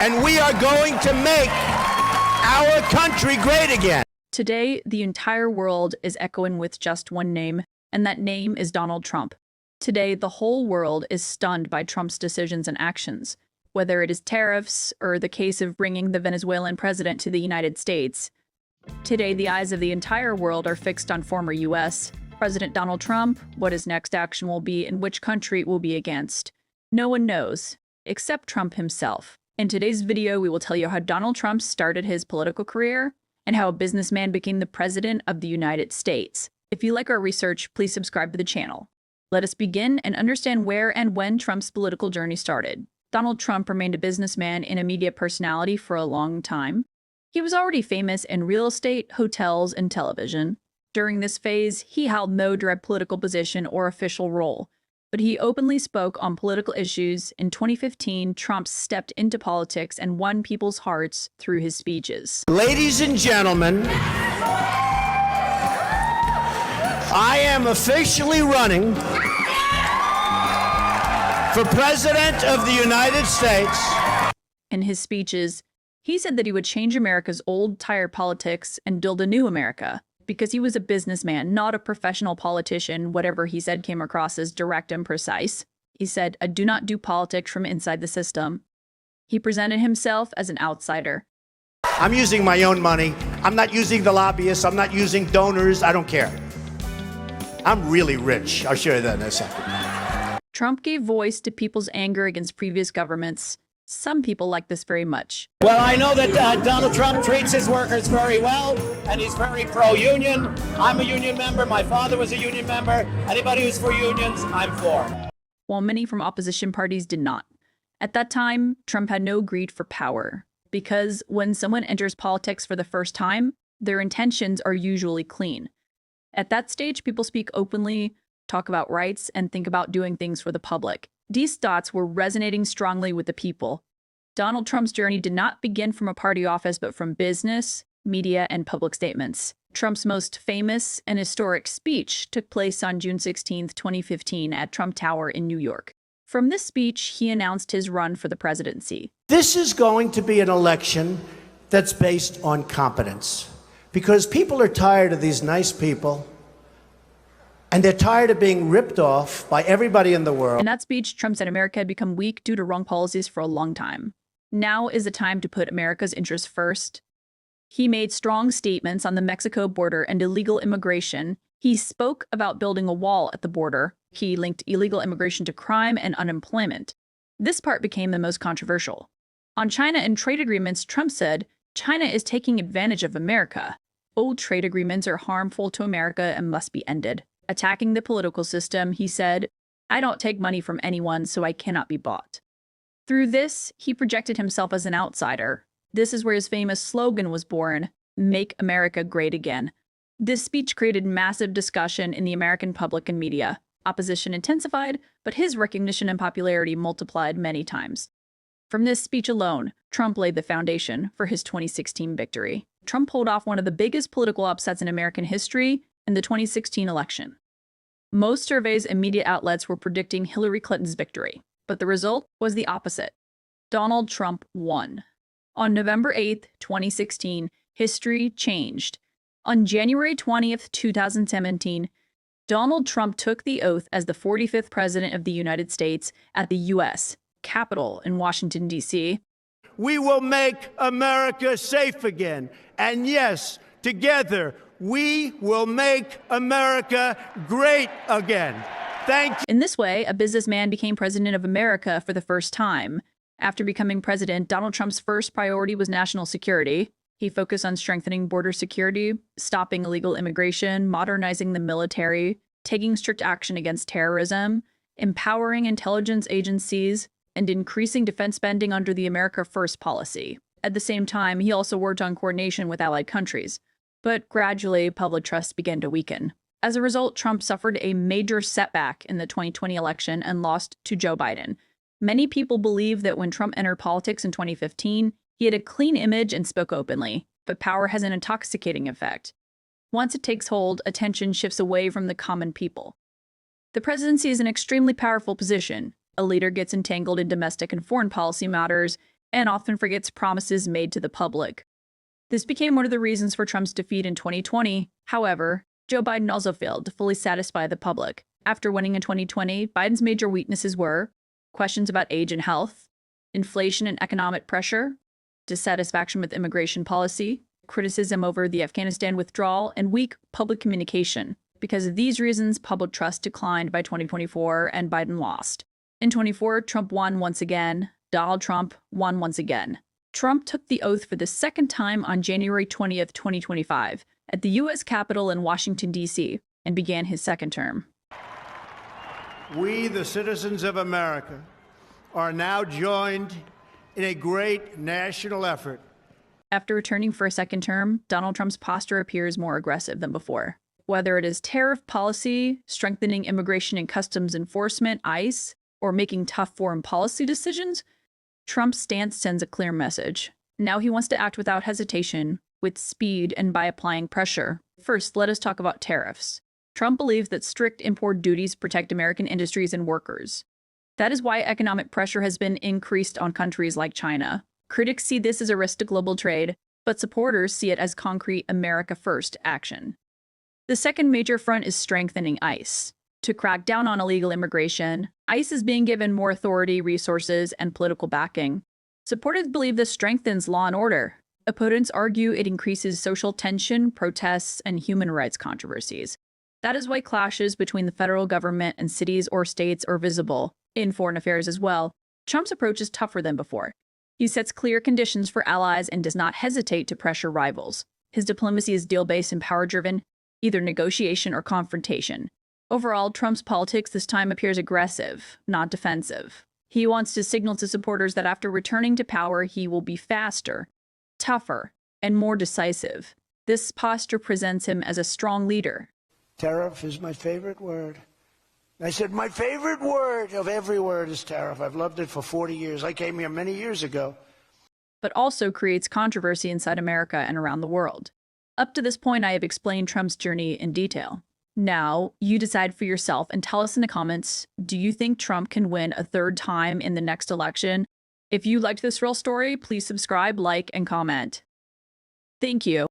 And we are going to make our country great again. Today, the entire world is echoing with just one name, and that name is Donald Trump. Today, the whole world is stunned by Trump's decisions and actions, whether it is tariffs or the case of bringing the Venezuelan president to the United States. Today, the eyes of the entire world are fixed on former U.S. President Donald Trump, what his next action will be, and which country it will be against. No one knows, except Trump himself. In today's video, we will tell you how Donald Trump started his political career and how a businessman became the president of the United States. If you like our research, please subscribe to the channel. Let us begin and understand where and when Trump's political journey started. Donald Trump remained a businessman and a media personality for a long time. He was already famous in real estate, hotels, and television. During this phase, he held no direct political position or official role, but he openly spoke on political issues. In 2015, Trump stepped into politics and won people's hearts through his speeches. Ladies and gentlemen, I am officially running for President of the United States. In his speeches, he said that he would change America's old, tired politics and build a new America. Because he was a businessman, not a professional politician, whatever he said came across as direct and precise. He said, "I do not do politics from inside the system." He presented himself as an outsider. I'm using my own money. I'm not using the lobbyists. I'm not using donors. I don't care. I'm really rich. I'll show you that in a second. Trump gave voice to people's anger against previous governments. Some people like this very much. Well, I know that Donald Trump treats his workers very well, and he's very pro-union. I'm a union member. My father was a union member. Anybody who's for unions, I'm for. While many from opposition parties did not. At that time, Trump had no greed for power, because when someone enters politics for the first time, their intentions are usually clean. At that stage, people speak openly, talk about rights, and think about doing things for the public. These thoughts were resonating strongly with the people. Donald Trump's journey did not begin from a party office, but from business, media, and public statements. Trump's most famous and historic speech took place on June 16, 2015, at Trump Tower in New York. From this speech, he announced his run for the presidency. This is going to be an election that's based on competence, because people are tired of these nice people. And they're tired of being ripped off by everybody in the world. In that speech, Trump said America had become weak due to wrong policies for a long time. Now is the time to put America's interests first. He made strong statements on the Mexico border and illegal immigration. He spoke about building a wall at the border. He linked illegal immigration to crime and unemployment. This part became the most controversial. On China and trade agreements, Trump said, "China is taking advantage of America. Old trade agreements are harmful to America and must be ended." Attacking the political system, he said, "I don't take money from anyone, so I cannot be bought." Through this, he projected himself as an outsider. This is where his famous slogan was born, "Make America Great Again." This speech created massive discussion in the American public and media. Opposition intensified, but his recognition and popularity multiplied many times. From this speech alone, Trump laid the foundation for his 2016 victory. Trump pulled off one of the biggest political upsets in American history in the 2016 election. Most surveys and media outlets were predicting Hillary Clinton's victory, but the result was the opposite. Donald Trump won. On November 8, 2016, history changed. On January 20th, 2017, Donald Trump took the oath as the 45th President of the United States at the U.S. Capitol in Washington, D.C. We will make America safe again. And yes, together, we will make America great again. Thank you. In this way, a businessman became president of America for the first time. After becoming president, Donald Trump's first priority was national security. He focused on strengthening border security, stopping illegal immigration, modernizing the military, taking strict action against terrorism, empowering intelligence agencies, and increasing defense spending under the America First policy. At the same time, he also worked on coordination with allied countries. But gradually, public trust began to weaken. As a result, Trump suffered a major setback in the 2020 election and lost to Joe Biden. Many people believe that when Trump entered politics in 2015, he had a clean image and spoke openly, but power has an intoxicating effect. Once it takes hold, attention shifts away from the common people. The presidency is an extremely powerful position. A leader gets entangled in domestic and foreign policy matters, and often forgets promises made to the public. This became one of the reasons for Trump's defeat in 2020. However, Joe Biden also failed to fully satisfy the public. After winning in 2020, Biden's major weaknesses were questions about age and health, inflation and economic pressure, dissatisfaction with immigration policy, criticism over the Afghanistan withdrawal, and weak public communication. Because of these reasons, public trust declined by 2024 and Biden lost. In 2024, Trump won once again. Donald Trump won once again. Trump took the oath for the second time on January 20th, 2025, at the U.S. Capitol in Washington, D.C., and began his second term. We, the citizens of America, are now joined in a great national effort. After returning for a second term, Donald Trump's posture appears more aggressive than before. Whether it is tariff policy, strengthening immigration and customs enforcement, ICE, or making tough foreign policy decisions, Trump's stance sends a clear message. Now he wants to act without hesitation, with speed, and by applying pressure. First, let us talk about tariffs. Trump believes that strict import duties protect American industries and workers. That is why economic pressure has been increased on countries like China. Critics see this as a risk to global trade, but supporters see it as concrete America First action. The second major front is strengthening ICE. To crack down on illegal immigration, ICE is being given more authority, resources, and political backing. Supporters believe this strengthens law and order. Opponents argue it increases social tension, protests, and human rights controversies. That is why clashes between the federal government and cities or states are visible. In foreign affairs as well, Trump's approach is tougher than before. He sets clear conditions for allies and does not hesitate to pressure rivals. His diplomacy is deal-based and power-driven, either negotiation or confrontation. Overall, Trump's politics this time appears aggressive, not defensive. He wants to signal to supporters that after returning to power, he will be faster, tougher, and more decisive. This posture presents him as a strong leader. Tariff is my favorite word. I said my favorite word of every word is tariff. I've loved it for 40 years. I came here many years ago. But also creates controversy inside America and around the world. Up to this point, I have explained Trump's journey in detail. Now, you decide for yourself and tell us in the comments, do you think Trump can win a third time in the next election? If you liked this real story, please subscribe, like, and comment. Thank you.